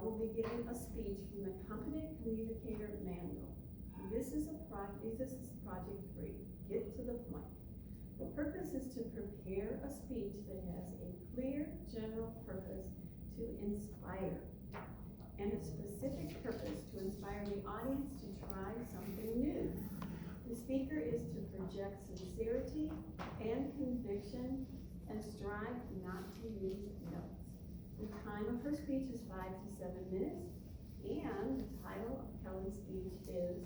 will be giving a speech from the Communicator manual. This is project free. Get to the point. The purpose is to prepare a speech that has a clear general purpose to inspire, and a specific purpose to inspire the audience to try something new. The speaker is to project sincerity and conviction and strive not to use notes. The time of her speech is 5 to 7 minutes, and the title of Kelly's speech is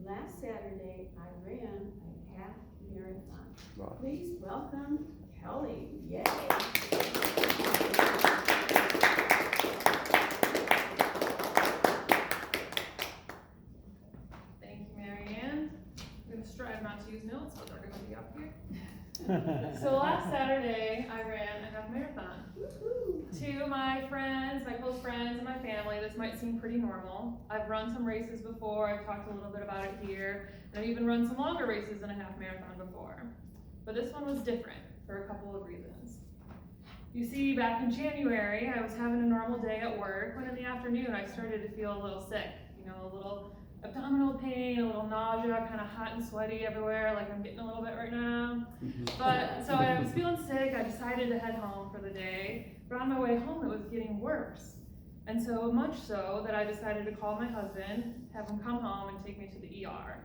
Last Saturday I Ran a Half Marathon. Wow. Please welcome Kelly. Yay! Thank you, Marianne. I'm going to strive not to use notes, but they're going to be up here. So last Saturday, I ran a half marathon. To my friends, my close friends, and my family, this might seem pretty normal. I've run some races before, I've talked a little bit about it here, and I've even run some longer races than a half marathon before. But this one was different for a couple of reasons. You see, back in January, I was having a normal day at work, when in the afternoon I started to feel a little sick, a little abdominal pain, a little nausea, kind of hot and sweaty everywhere, like I'm getting a little bit right now. But so I was feeling sick, I decided to head home for the day, but on my way home it was getting worse. And so much so that I decided to call my husband, have him come home and take me to the ER.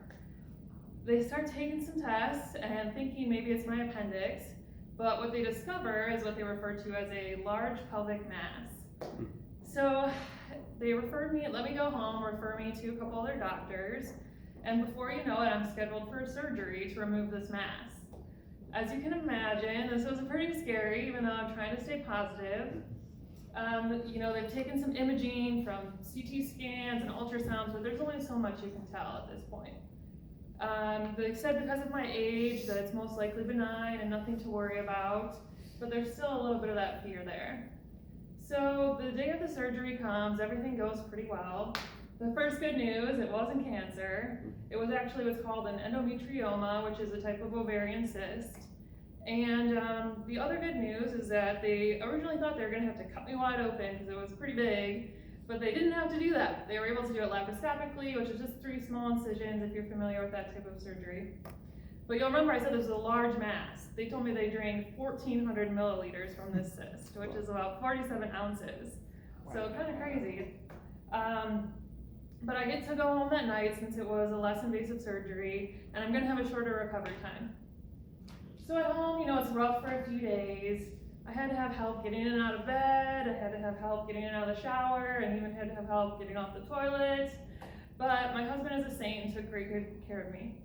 They start taking some tests and thinking maybe it's my appendix, but what they discover is what they refer to as a large pelvic mass. So they referred me, let me go home, refer me to a couple other doctors, and before you know it, I'm scheduled for surgery to remove this mass. As you can imagine, this was pretty scary, even though I'm trying to stay positive. They've taken some imaging from CT scans and ultrasounds, but there's only so much you can tell at this point. They said because of my age that it's most likely benign and nothing to worry about, but there's still a little bit of that fear there. So the day of the surgery comes, everything goes pretty well. The first good news, it wasn't cancer. It was actually what's called an endometrioma, which is a type of ovarian cyst. And the other good news is that they originally thought they were gonna have to cut me wide open because it was pretty big, but they didn't have to do that. They were able to do it laparoscopically, which is just 3 small incisions if you're familiar with that type of surgery. But you'll remember I said this was a large mass. They told me they drained 1,400 milliliters from this cyst, which is about 47 ounces. So kind of crazy. But I get to go home that night since it was a less invasive surgery, and I'm gonna have a shorter recovery time. So at home, it's rough for a few days. I had to have help getting in and out of bed, I had to have help getting in and out of the shower, and even had to have help getting off the toilet. But my husband is a saint and took great good care of me.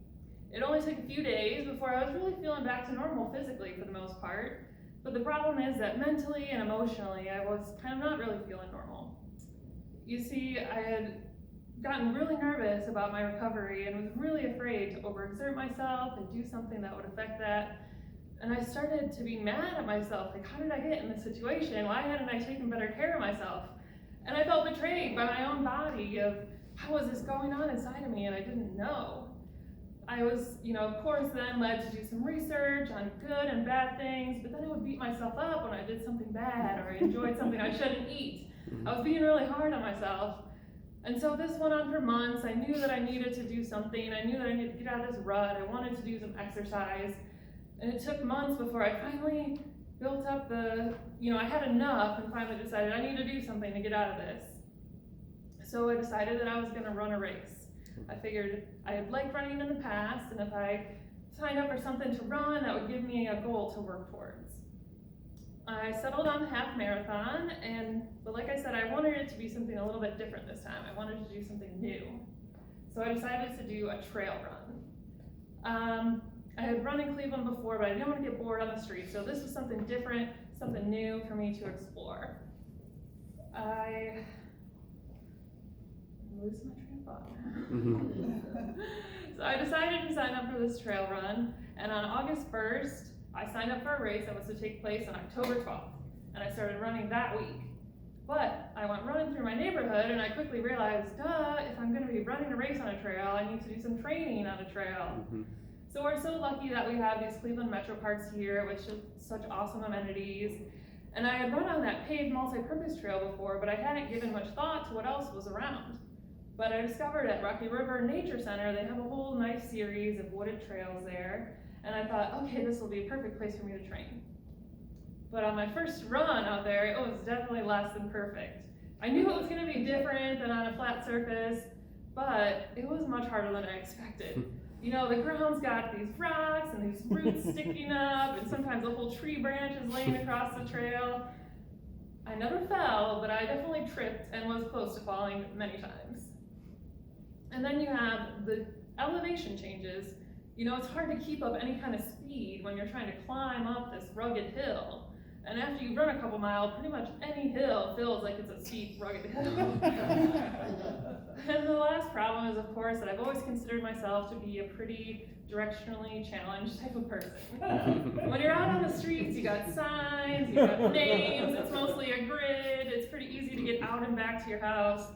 It only took a few days before I was really feeling back to normal physically for the most part. But the problem is that mentally and emotionally, I was kind of not really feeling normal. You see, I had gotten really nervous about my recovery and was really afraid to overexert myself and do something that would affect that. And I started to be mad at myself, like, how did I get in this situation? Why hadn't I taken better care of myself? And I felt betrayed by my own body of how was this going on inside of me and I didn't know. I was, of course, then led to do some research on good and bad things, but then I would beat myself up when I did something bad or I enjoyed something I shouldn't eat. I was being really hard on myself. And so this went on for months. I knew that I needed to do something. I knew that I needed to get out of this rut. I wanted to do some exercise. And it took months before I finally built up I had enough and finally decided I need to do something to get out of this. So I decided that I was gonna run a race. I figured I had liked running in the past, and if I signed up for something to run, that would give me a goal to work towards. I settled on the half marathon, but like I said, I wanted it to be something a little bit different this time. I wanted to do something new. So I decided to do a trail run. I had run in Cleveland before, but I didn't want to get bored on the street, so this was something different, something new for me to explore. I'm losing my train of thought. So I decided to sign up for this trail run, and on August 1st, I signed up for a race that was to take place on October 12th, and I started running that week. But I went running through my neighborhood, and I quickly realized, if I'm gonna be running a race on a trail, I need to do some training on a trail. So we're so lucky that we have these Cleveland Metro Parks here with such awesome amenities. And I had run on that paved multi-purpose trail before, but I hadn't given much thought to what else was around. But I discovered at Rocky River Nature Center, they have a whole nice series of wooded trails there. And I thought, okay, this will be a perfect place for me to train. But on my first run out there, it was definitely less than perfect. I knew it was gonna be different than on a flat surface, but it was much harder than I expected. You know, the ground's got these rocks and these roots sticking up, and sometimes a whole tree branch is laying across the trail. I never fell, but I definitely tripped and was close to falling many times. And then you have the elevation changes. You know, it's hard to keep up any kind of speed when you're trying to climb up this rugged hill. And after you run a couple miles, pretty much any hill feels like it's a steep, rugged hill. And the last problem is, of course, that I've always considered myself to be a pretty directionally challenged type of person. When you're out on the streets, you got signs, you got names, it's mostly a grid, it's pretty easy to get out and back to your house.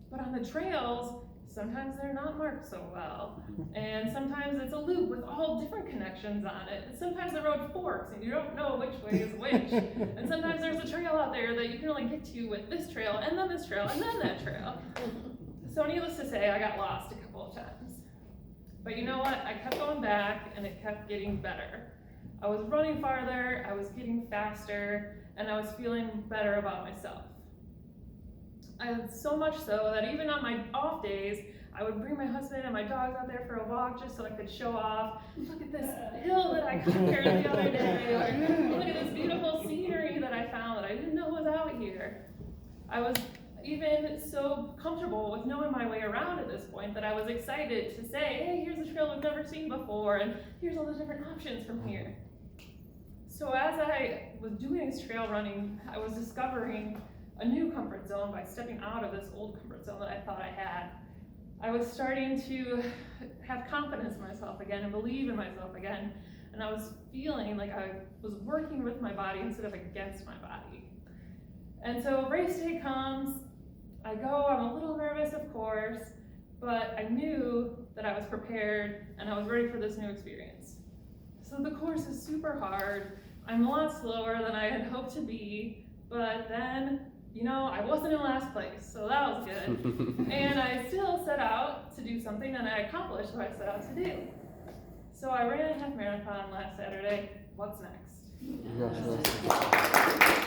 But on the trails, sometimes they're not marked so well. And sometimes it's a loop with all different connections on it. And sometimes the road forks and you don't know which way is which. And sometimes there's a trail out there that you can only get to with this trail, and then this trail, and then that trail. So needless to say, I got lost a couple of times. But you know what? I kept going back and it kept getting better. I was running farther, I was getting faster, and I was feeling better about myself. I had so much so that even on my off days, I would bring my husband and my dogs out there for a walk just so I could show off. Look at this hill that I conquered the other day, or look at this beautiful scenery that I found that I didn't know was out here. I was even so comfortable with knowing my way around at this point that I was excited to say, hey, here's a trail we've never seen before, and here's all the different options from here. So as I was doing this trail running, I was discovering a new comfort zone by stepping out of this old comfort zone that I thought I had. I was starting to have confidence in myself again and believe in myself again, and I was feeling like I was working with my body instead of against my body. And so race day comes, I go, I'm a little nervous of course, but I knew that I was prepared and I was ready for this new experience. So the course is super hard, I'm a lot slower than I had hoped to be, but then, you know, I wasn't in last place, so that was good. And I still set out to do something and I accomplished what I set out to do. So I ran a half marathon last Saturday. What's next?